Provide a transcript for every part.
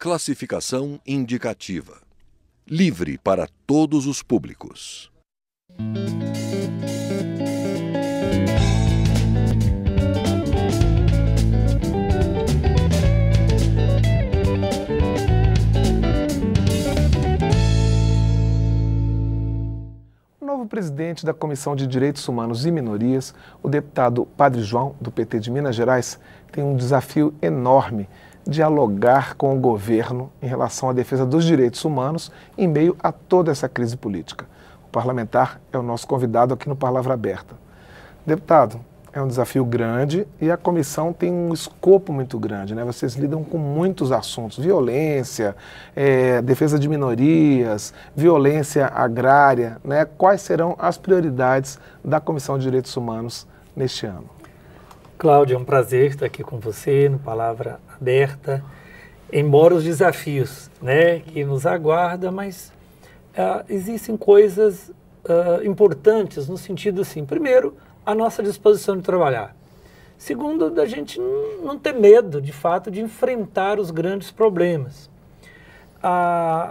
Classificação indicativa. Livre para todos os públicos. O novo presidente da Comissão de Direitos Humanos e Minorias, o deputado Padre João, do PT de Minas Gerais, tem um desafio enorme: dialogar com o governo em relação à defesa dos direitos humanos em meio a toda essa crise política. O parlamentar é o nosso convidado aqui no Palavra Aberta. Deputado, é um desafio grande e a comissão tem um escopo muito grande, né? Vocês lidam com muitos assuntos: violência, defesa de minorias, violência agrária, né? Quais serão as prioridades da Comissão de Direitos Humanos neste ano? Cláudio, é um prazer estar aqui com você no Palavra Aberta, embora os desafios, né, que nos aguardam, mas existem coisas importantes no sentido assim: primeiro, a nossa disposição de trabalhar; segundo, da gente não ter medo, de fato, de enfrentar os grandes problemas.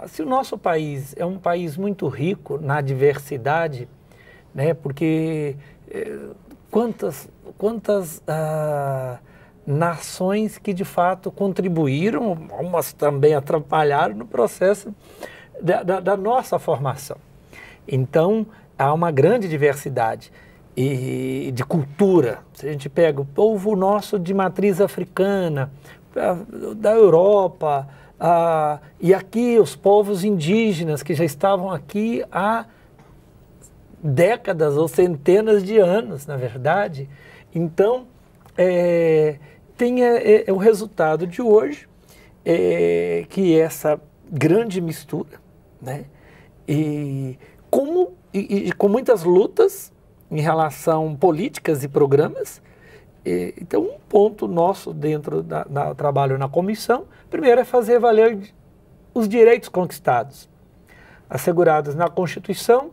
Se o nosso país é um país muito rico na diversidade, né, porque quantas nações que de fato contribuíram, umas também atrapalharam no processo da nossa formação. Então, há uma grande diversidade de cultura. Se a gente pega o povo nosso de matriz africana, da Europa, e aqui os povos indígenas que já estavam aqui há décadas ou centenas de anos, na verdade. Então, tem o resultado de hoje, que é essa grande mistura, né? E com muitas lutas em relação políticas e programas. Então, um ponto nosso dentro do trabalho na comissão, primeiro, é fazer valer os direitos conquistados, assegurados na Constituição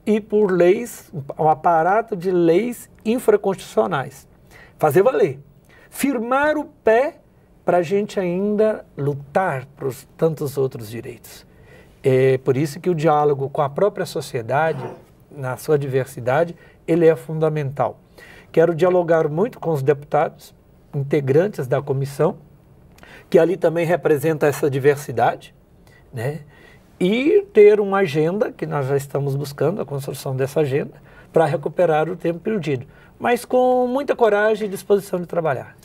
e por leis, um aparato de leis infraconstitucionais. Fazer valer. Firmar o pé para a gente ainda lutar por tantos outros direitos. É por isso que o diálogo com a própria sociedade, na sua diversidade, ele é fundamental. Quero dialogar muito com os deputados, integrantes da comissão, que ali também representa essa diversidade, né? E ter uma agenda, que nós já estamos buscando a construção dessa agenda, para recuperar o tempo perdido, mas com muita coragem e disposição de trabalhar.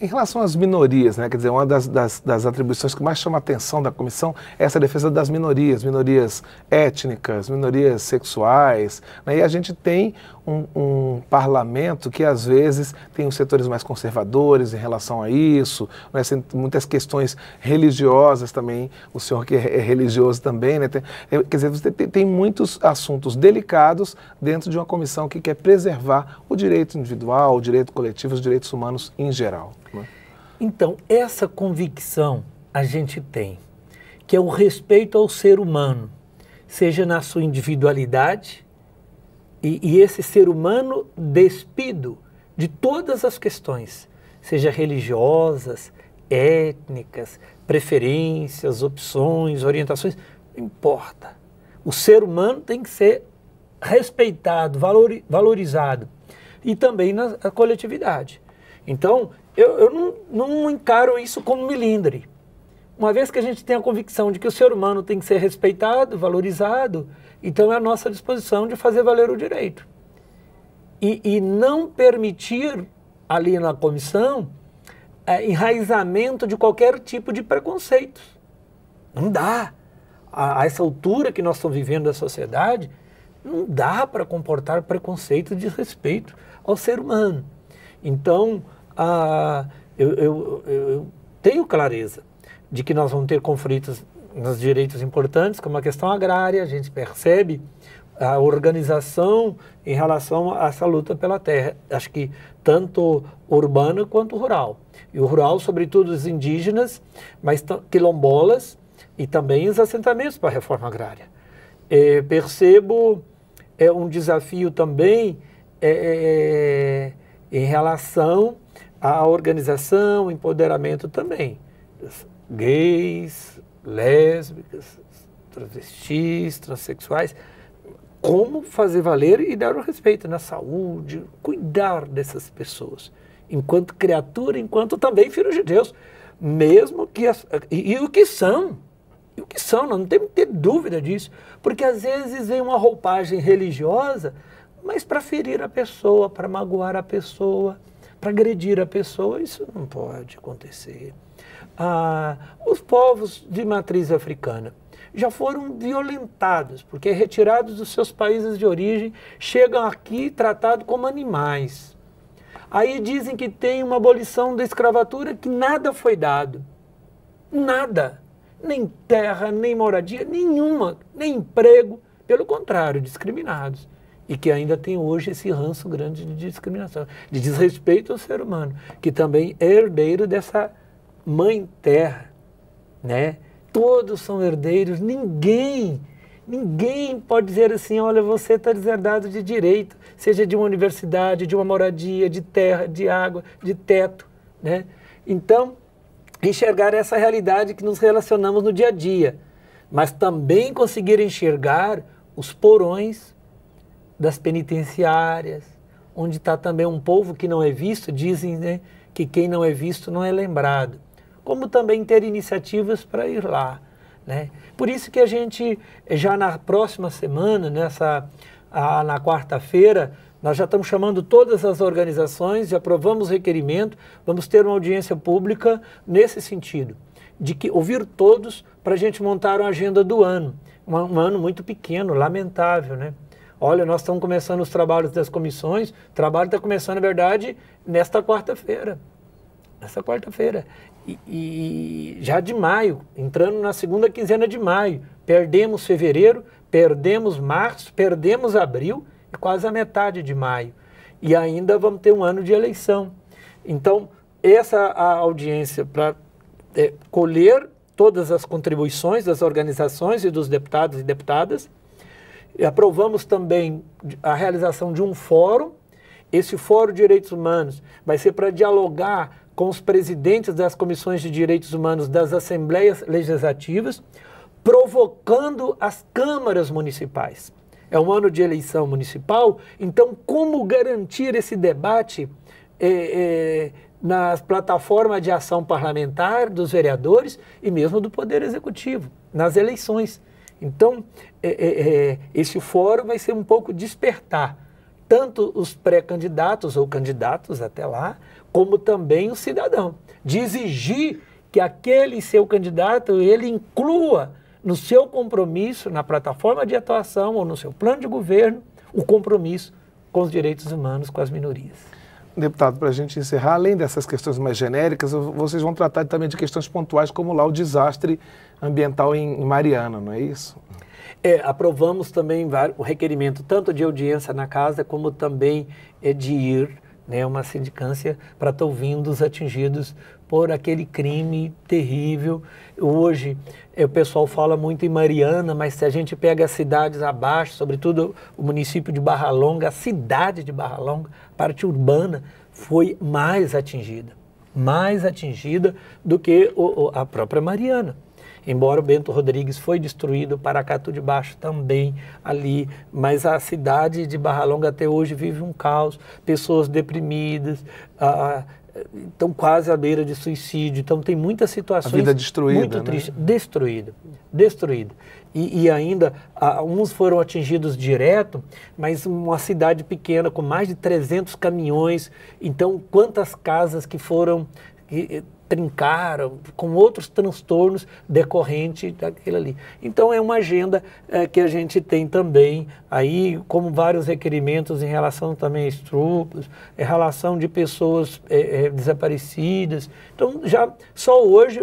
Em relação às minorias, né, quer dizer, uma das atribuições que mais chama a atenção da comissão é essa defesa das minorias étnicas, minorias sexuais, né, e a gente tem um parlamento que às vezes tem os setores mais conservadores em relação a isso, né, muitas questões religiosas também, o senhor que é religioso também, né, quer dizer, você tem muitos assuntos delicados dentro de uma comissão que quer preservar o direito individual, o direito coletivo, os direitos humanos em geral. Então, essa convicção a gente tem, que é o respeito ao ser humano, seja na sua individualidade, e esse ser humano despido de todas as questões, seja religiosas, étnicas, preferências, opções, orientações, não importa. O ser humano tem que ser respeitado, valorizado, e também na coletividade. Então, eu não encaro isso como milindre. Uma vez que a gente tem a convicção de que o ser humano tem que ser respeitado, valorizado, então é a nossa disposição de fazer valer o direito. E não permitir ali na comissão enraizamento de qualquer tipo de preconceito. Não dá. A essa altura que nós estamos vivendo da sociedade, não dá para comportar preconceito de respeito ao ser humano. Então, eu tenho clareza de que nós vamos ter conflitos nos direitos importantes, como a questão agrária. A gente percebe a organização em relação a essa luta pela terra, acho que tanto urbana quanto rural. E o rural, sobretudo os indígenas, mas quilombolas e também os assentamentos para a reforma agrária. Percebo um desafio também em relação à organização, empoderamento também gays, lésbicas, travestis, transexuais, como fazer valer e dar o respeito na saúde, cuidar dessas pessoas, enquanto criatura, enquanto também filhos de Deus, mesmo que e o que são, não temos que ter dúvida disso, porque às vezes vem uma roupagem religiosa, mas para ferir a pessoa, para magoar a pessoa, para agredir a pessoa, isso não pode acontecer. Os povos de matriz africana já foram violentados, porque retirados dos seus países de origem, chegam aqui tratados como animais. Aí dizem que tem uma abolição da escravatura, que nada foi dado. Nada. Nem terra, nem moradia, nenhuma, nem emprego. Pelo contrário, discriminados. E que ainda tem hoje esse ranço grande de discriminação, de desrespeito ao ser humano, que também é herdeiro dessa mãe terra, né? Todos são herdeiros, ninguém pode dizer assim, olha, você está deserdado de direito, seja de uma universidade, de uma moradia, de terra, de água, de teto, né? Então, enxergar essa realidade que nos relacionamos no dia a dia, mas também conseguir enxergar os porões das penitenciárias, onde está também um povo que não é visto, dizem, né, que quem não é visto não é lembrado. Como também ter iniciativas para ir lá, né? Por isso que a gente, já na próxima semana, na quarta-feira, nós já estamos chamando todas as organizações, já aprovamos o requerimento, vamos ter uma audiência pública nesse sentido, de que ouvir todos para a gente montar uma agenda do ano. Um ano muito pequeno, lamentável, né? Olha, nós estamos começando os trabalhos das comissões, o trabalho está começando, na verdade, nesta quarta-feira. E já de maio, entrando na segunda quinzena de maio, perdemos fevereiro, perdemos março, perdemos abril e quase a metade de maio. E ainda vamos ter um ano de eleição. Então, essa a audiência para colher todas as contribuições das organizações e dos deputados e deputadas. E aprovamos também a realização de um fórum. Esse Fórum de Direitos Humanos vai ser para dialogar com os presidentes das comissões de direitos humanos das assembleias legislativas, provocando as câmaras municipais. É um ano de eleição municipal, então como garantir esse debate nas plataformas de ação parlamentar dos vereadores e mesmo do Poder Executivo, nas eleições. Então, esse fórum vai ser um pouco despertar tanto os pré-candidatos ou candidatos até lá, como também o cidadão, de exigir que aquele seu candidato, ele inclua no seu compromisso, na plataforma de atuação ou no seu plano de governo, o compromisso com os direitos humanos, com as minorias. Deputado, para a gente encerrar, além dessas questões mais genéricas, vocês vão tratar também de questões pontuais, como lá o desastre ambiental em Mariana, não é isso? Aprovamos também o requerimento tanto de audiência na casa, como também de ir, né, uma sindicância para estar ouvindo os atingidos por aquele crime terrível. Hoje, o pessoal fala muito em Mariana, mas se a gente pega as cidades abaixo, sobretudo o município de Barra Longa, a cidade de Barra Longa, parte urbana, foi mais atingida do que a própria Mariana. Embora o Bento Rodrigues foi destruído, Paracatu de Baixo também ali, mas a cidade de Barra Longa até hoje vive um caos, pessoas deprimidas, estão quase à beira de suicídio, então tem muitas situações... A vida destruída, muito tristes, destruída. E ainda, uns foram atingidos direto, mas uma cidade pequena com mais de 300 caminhões, então quantas casas que foram... trincaram, com outros transtornos decorrentes daquilo ali. Então é uma agenda que a gente tem também, aí como vários requerimentos em relação também a estupros, em relação de pessoas desaparecidas. Então já só hoje,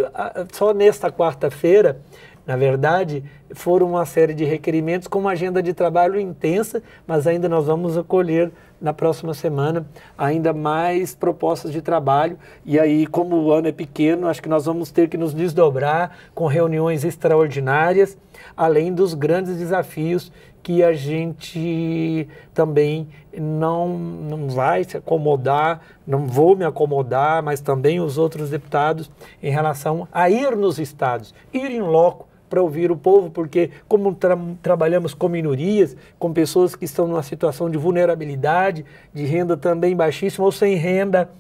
só nesta quarta-feira, na verdade, foram uma série de requerimentos com uma agenda de trabalho intensa, mas ainda nós vamos acolher na próxima semana ainda mais propostas de trabalho. E aí, como o ano é pequeno, acho que nós vamos ter que nos desdobrar com reuniões extraordinárias, além dos grandes desafios que a gente também não vai se acomodar, não vou me acomodar, mas também os outros deputados, em relação a ir nos estados, ir em loco para ouvir o povo, porque como trabalhamos com minorias, com pessoas que estão numa situação de vulnerabilidade, de renda também baixíssima ou sem renda,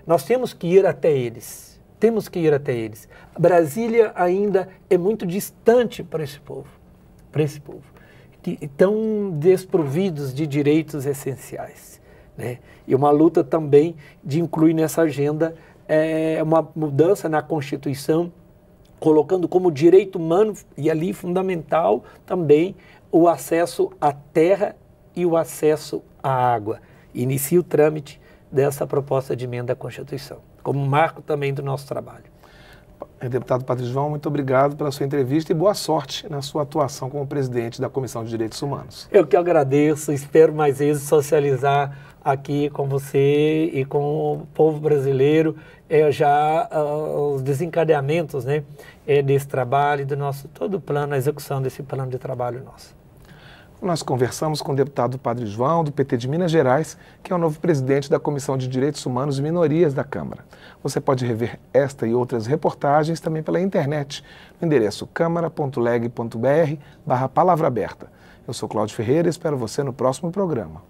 nós temos que ir até eles. Temos que ir até eles. Brasília ainda é muito distante para esse povo, que estão desprovidos de direitos essenciais, né? E uma luta também de incluir nessa agenda uma mudança na Constituição, colocando como direito humano e ali fundamental também o acesso à terra e o acesso à água. Inicia o trâmite dessa proposta de emenda à Constituição, como marco também do nosso trabalho. Deputado Padre João, muito obrigado pela sua entrevista e boa sorte na sua atuação como presidente da Comissão de Direitos Humanos. Eu que agradeço, espero mais vezes socializar aqui com você e com o povo brasileiro os desencadeamentos, né, desse trabalho, do nosso todo o plano, a execução desse plano de trabalho nosso. Nós conversamos com o deputado Padre João, do PT de Minas Gerais, que é o novo presidente da Comissão de Direitos Humanos e Minorias da Câmara. Você pode rever esta e outras reportagens também pela internet, no endereço câmara.leg.br/palavra aberta. Eu sou Cláudio Ferreira e espero você no próximo programa.